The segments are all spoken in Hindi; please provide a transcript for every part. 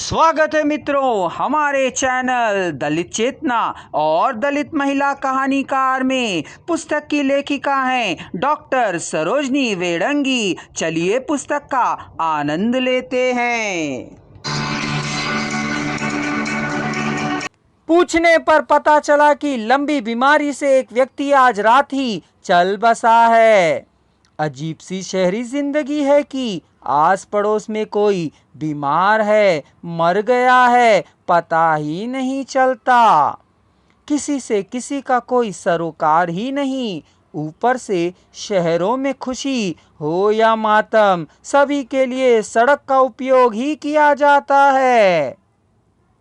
स्वागत है मित्रों हमारे चैनल दलित चेतना और दलित महिला कहानीकार में। पुस्तक की लेखिका हैं डॉक्टर सरोजनी वेडंगी। चलिए पुस्तक का आनंद लेते हैं। पूछने पर पता चला कि लंबी बीमारी से एक व्यक्ति आज रात ही चल बसा है। अजीब सी शहरी जिंदगी है कि आस पड़ोस में कोई बीमार है, मर गया है, पता ही नहीं चलता। किसी से किसी का कोई सरोकार ही नहीं। ऊपर से शहरों में खुशी हो या मातम, सभी के लिए सड़क का उपयोग ही किया जाता है।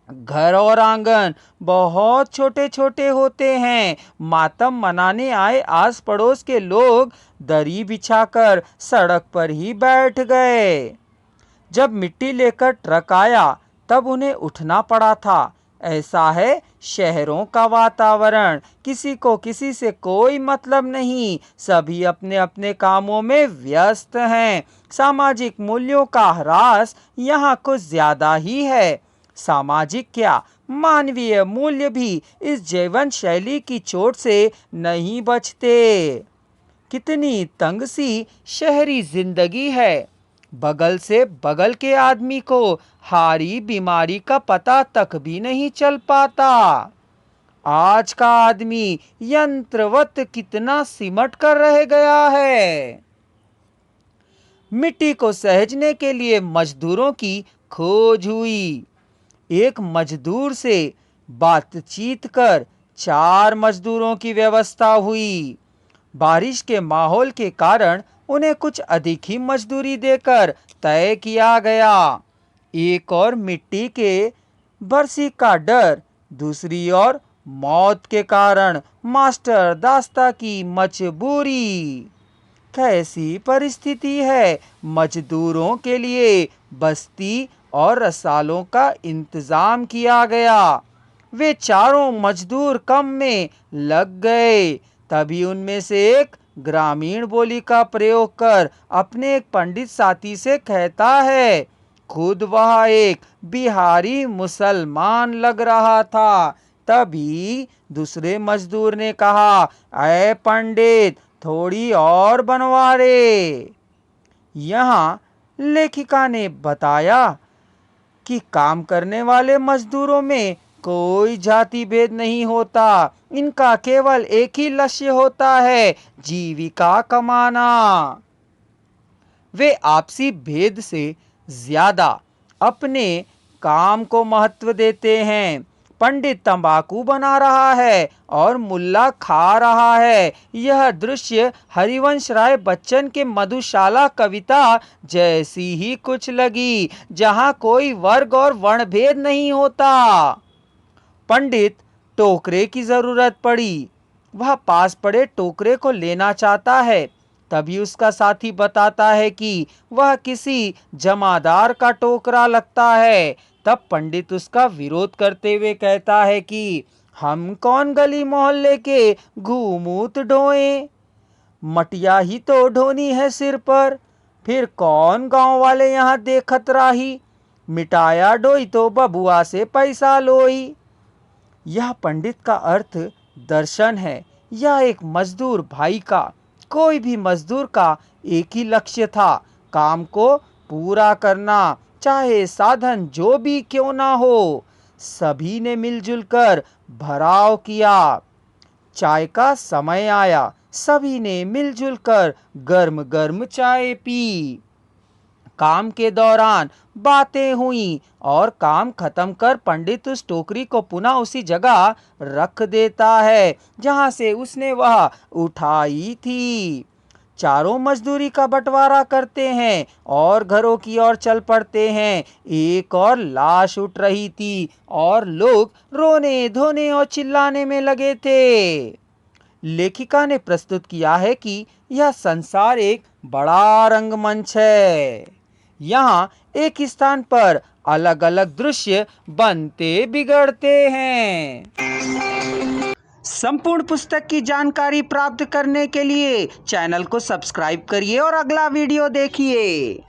घर और आंगन बहुत छोटे छोटे होते हैं। मातम मनाने आए आस पड़ोस के लोग दरी बिछाकर सड़क पर ही बैठ गए। जब मिट्टी लेकर ट्रक आया तब उन्हें उठना पड़ा था। ऐसा है शहरों का वातावरण। किसी को किसी से कोई मतलब नहीं, सभी अपने अपने कामों में व्यस्त हैं। सामाजिक मूल्यों का ह्रास यहाँ कुछ ज्यादा ही है। सामाजिक क्या, मानवीय मूल्य भी इस जीवन शैली की चोट से नहीं बचते। कितनी तंग सी शहरी जिंदगी है। बगल से बगल के आदमी को हारी बीमारी का पता तक भी नहीं चल पाता। आज का आदमी यंत्रवत कितना सिमट कर रह गया है। मिट्टी को सहेजने के लिए मजदूरों की खोज हुई। एक मजदूर से बातचीत कर 4 मजदूरों की व्यवस्था हुई। बारिश के माहौल के कारण उन्हें कुछ अधिक ही मजदूरी देकर तय किया गया। एक और मिट्टी के बरसी का डर, दूसरी ओर मौत के कारण मास्टर दास्ता की मजबूरी। कैसी परिस्थिति है। मजदूरों के लिए बस्ती और रसालों का इंतजाम किया गया। वे चारों मजदूर कम में लग गए। तभी उनमें से एक ग्रामीण बोली का प्रयोग कर अपने एक पंडित साथी से कहता है। खुद वह एक बिहारी मुसलमान लग रहा था। तभी दूसरे मजदूर ने कहा, अय पंडित, थोड़ी और बनवा रे। यहाँ लेखिका ने बताया कि काम करने वाले मजदूरों में कोई जाति भेद नहीं होता। इनका केवल एक ही लक्ष्य होता है, जीविका कमाना। वे आपसी भेद से ज्यादा अपने काम को महत्व देते हैं। पंडित तंबाकू बना रहा है और मुल्ला खा रहा है। यह दृश्य हरिवंश राय बच्चन के मधुशाला कविता जैसी ही कुछ लगी, जहां कोई वर्ग और वर्ण भेद नहीं होता। पंडित टोकरे की जरूरत पड़ी। वह पास पड़े टोकरे को लेना चाहता है। तभी उसका साथी बताता है कि वह किसी जमादार का टोकरा लगता है। तब पंडित उसका विरोध करते हुए कहता है कि हम कौन गली मोहल्ले के घूमूत ढोए, मटिया ही तो ढोनी है सिर पर। फिर कौन गांव वाले यहाँ देखत राही, मिटाया डोई तो बबुआ से पैसा लोई। यह पंडित का अर्थ दर्शन है। यह एक मजदूर भाई का, कोई भी मजदूर का एक ही लक्ष्य था, काम को पूरा करना, चाहे साधन जो भी क्यों ना हो। सभी ने मिलजुल कर भराव किया। चाय का समय आया। सभी ने मिलजुल कर गर्म गर्म चाय पी। काम के दौरान बातें हुई और काम खत्म कर पंडित उस टोकरी को पुनः उसी जगह रख देता है जहां से उसने वह उठाई थी। चारों मजदूरी का बंटवारा करते हैं और घरों की ओर चल पड़ते हैं। एक और लाश उठ रही थी और लोग रोने धोने और चिल्लाने में लगे थे। लेखिका ने प्रस्तुत किया है कि यह संसार एक बड़ा रंगमंच है। यहाँ एक स्थान पर अलग अलग दृश्य बनते बिगड़ते हैं। संपूर्ण पुस्तक की जानकारी प्राप्त करने के लिए चैनल को सब्सक्राइब करिए और अगला वीडियो देखिए।